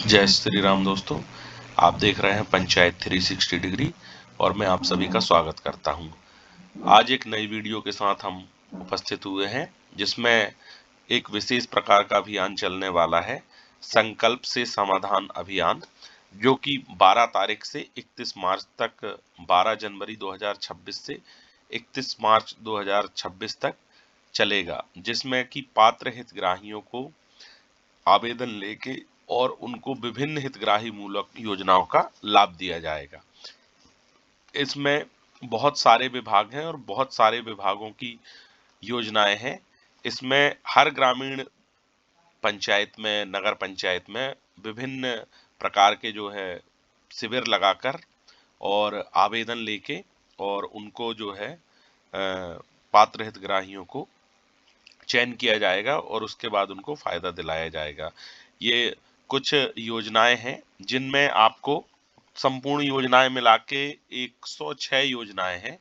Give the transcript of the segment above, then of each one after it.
जय श्री राम दोस्तों। आप देख रहे हैं पंचायत 360 डिग्री और मैं आप सभी का स्वागत करता हूं। आज एक नई वीडियो के साथ हम उपस्थित हुए हैं जिसमें एक विशेष प्रकार का अभियान चलने वाला है, संकल्प से समाधान अभियान, जो कि 12 तारीख से 31 मार्च तक, 12 जनवरी 2026 से 31 मार्च 2026 तक चलेगा, जिसमें कि पात्र हितग्राहियों को आवेदन लेके और उनको विभिन्न हितग्राही मूलक योजनाओं का लाभ दिया जाएगा। इसमें बहुत सारे विभाग हैं और बहुत सारे विभागों की योजनाएं हैं। इसमें हर ग्रामीण पंचायत में, नगर पंचायत में विभिन्न प्रकार के जो है शिविर लगाकर और आवेदन लेके और उनको जो है पात्र हितग्राहियों को चयन किया जाएगा और उसके बाद उनको फायदा दिलाया जाएगा। ये कुछ योजनाएं हैं जिनमें आपको संपूर्ण योजनाएं मिला के 106 योजनाएं हैं।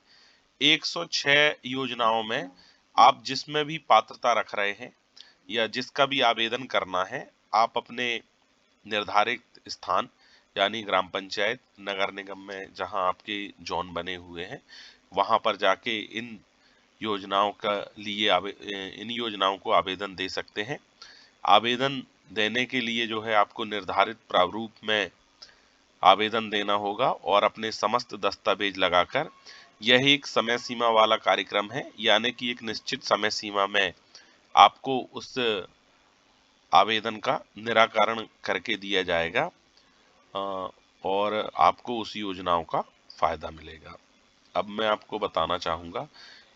106 योजनाओं में आप जिसमें भी पात्रता रख रहे हैं या जिसका भी आवेदन करना है, आप अपने निर्धारित स्थान यानी ग्राम पंचायत, नगर निगम में जहां आपके जोन बने हुए हैं, वहां पर जाके इन योजनाओं को आवेदन दे सकते हैं। आवेदन देने के लिए जो है आपको निर्धारित प्रारूप में आवेदन देना होगा और अपने समस्त दस्तावेज लगाकर, यह एक समय सीमा वाला कार्यक्रम है, यानी कि एक निश्चित समय सीमा में आपको उस आवेदन का निराकरण करके दिया जाएगा और आपको उस योजनाओं का फायदा मिलेगा। अब मैं आपको बताना चाहूँगा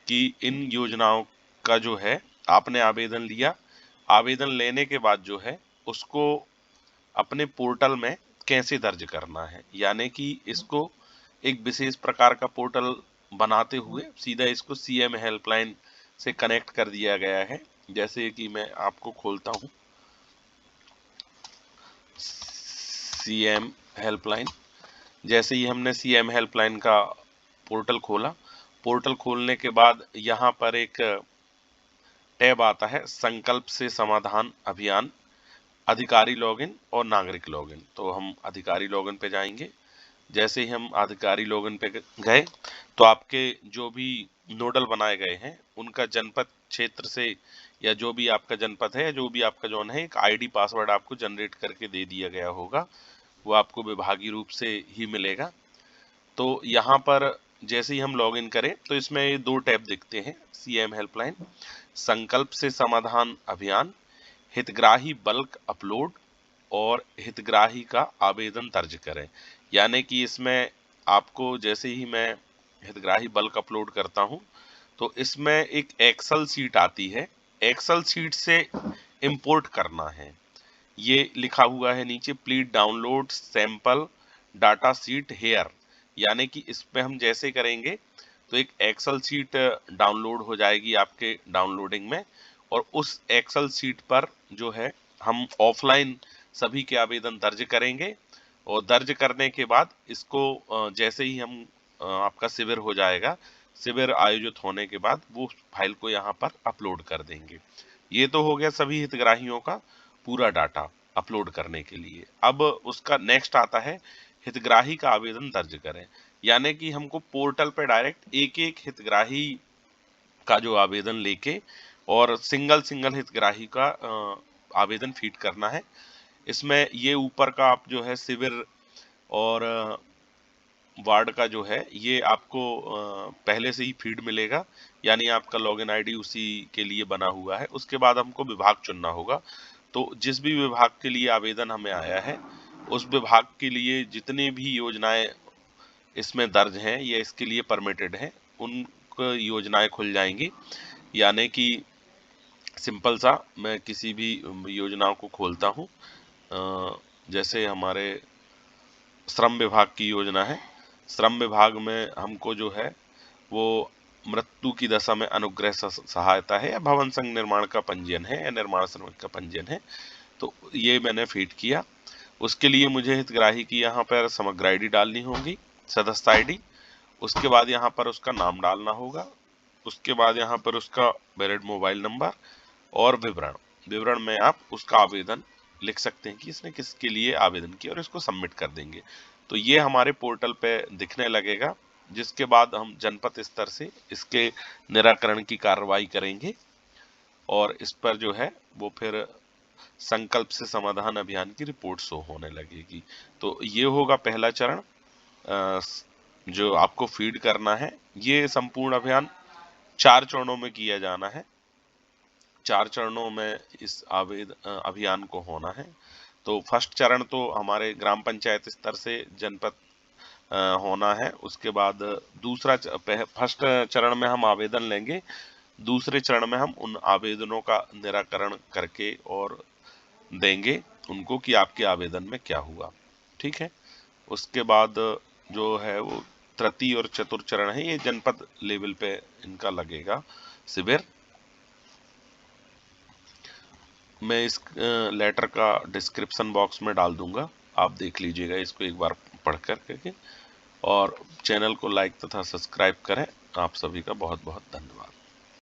कि इन योजनाओं का जो है आपने आवेदन लिया, आवेदन लेने के बाद जो है उसको अपने पोर्टल में कैसे दर्ज करना है, यानी कि इसको एक विशेष प्रकार का पोर्टल बनाते हुए सीधा इसको सीएम हेल्पलाइन से कनेक्ट कर दिया गया है। जैसे कि मैं आपको खोलता हूँ सीएम हेल्पलाइन। जैसे ही हमने सीएम हेल्पलाइन का पोर्टल खोला, पोर्टल खोलने के बाद यहाँ पर एक टैब आता है, संकल्प से समाधान अभियान, अधिकारी लॉगिन और नागरिक लॉगिन। तो हम अधिकारी लॉगिन पे जाएंगे। जैसे ही हम अधिकारी लॉगिन पे गए तो आपके जो भी नोडल बनाए गए हैं उनका जनपद क्षेत्र से, या जो भी आपका जनपद है, जो भी आपका जोन है, एक आईडी पासवर्ड आपको जनरेट करके दे दिया गया होगा। वो आपको विभागीय रूप से ही मिलेगा। तो यहाँ पर जैसे ही हम लॉगिन करें तो इसमें ये दो टैब दिखते हैं, सीएम हेल्पलाइन, संकल्प से समाधान अभियान, हितग्राही बल्क अपलोड और हितग्राही का आवेदन दर्ज करें। यानी कि इसमें आपको, जैसे ही मैं हितग्राही बल्क अपलोड करता हूं तो इसमें एक एक्सेल सीट आती है, एक्सेल सीट से इंपोर्ट करना है। ये लिखा हुआ है नीचे, please download sample data sheet here. यानी कि इस पे हम जैसे करेंगे तो एक एक्सेल सीट डाउनलोड हो जाएगी आपके डाउनलोडिंग में, और उस एक्सेल सीट पर जो है हम ऑफलाइन सभी के आवेदन दर्ज करेंगे और दर्ज करने के बाद इसको जैसे ही हम आपका शिविर हो जाएगा, शिविर आयोजित होने के बाद वो फाइल को यहाँ पर अपलोड कर देंगे। ये तो हो गया सभी हितग्राहियों का पूरा डाटा अपलोड करने के लिए। अब उसका नेक्स्ट आता है, हितग्राही का आवेदन दर्ज करें। यानी कि हमको पोर्टल पे डायरेक्ट एक एक हितग्राही का जो आवेदन लेके और सिंगल सिंगल हितग्राही का आवेदन फीड करना है। इसमें ये ऊपर का आप जो है शिविर और वार्ड का जो है ये आपको पहले से ही फीड मिलेगा, यानी आपका लॉगिन आईडी उसी के लिए बना हुआ है। उसके बाद हमको विभाग चुनना होगा। तो जिस भी विभाग के लिए आवेदन हमें आया है, उस विभाग के लिए जितनी भी योजनाएं इसमें दर्ज हैं या इसके लिए परमिटेड हैं, उन योजनाएं खुल जाएंगी। यानी कि सिंपल सा मैं किसी भी योजनाओं को खोलता हूँ। जैसे हमारे श्रम विभाग की योजना है, श्रम विभाग में हमको जो है वो मृत्यु की दशा में अनुग्रह सहायता है, या भवन संघ निर्माण का पंजीयन है, या निर्माण श्रमिक का पंजीयन है। तो ये मैंने फीड किया। उसके लिए मुझे हितग्राही की यहाँ पर समग्र आईडी डालनी होगी, सदस्य आईडी। उसके बाद यहाँ पर उसका नाम डालना होगा। उसके बाद यहाँ पर उसका वैलिड मोबाइल नंबर और विवरण में आप उसका आवेदन लिख सकते हैं कि इसने किसके लिए आवेदन किया और इसको सबमिट कर देंगे। तो ये हमारे पोर्टल पे दिखने लगेगा, जिसके बाद हम जनपद स्तर से इसके निराकरण की कार्रवाई करेंगे और इस पर जो है वो फिर संकल्प से समाधान अभियान की रिपोर्ट शो होने लगेगी। तो ये होगा पहला चरण जो आपको फीड करना है। ये संपूर्ण अभियान 4 चरणों में किया जाना है। 4 चरणों में इस अभियान को होना है। तो फर्स्ट चरण तो हमारे ग्राम पंचायत स्तर से जनपद होना है। उसके बाद दूसरा फर्स्ट चरण में हम आवेदन लेंगे, दूसरे चरण में हम उन आवेदनों का निराकरण करके और देंगे उनको कि आपके आवेदन में क्या हुआ। ठीक है। उसके बाद जो है वो तृतीय और चतुर्थ चरण है, ये जनपद लेवल पे इनका लगेगा शिविर। मैं इस लेटर का डिस्क्रिप्शन बॉक्स में डाल दूंगा, आप देख लीजिएगा इसको एक बार पढ़ कर के, और चैनल को लाइक तथा सब्सक्राइब करें। आप सभी का बहुत बहुत धन्यवाद।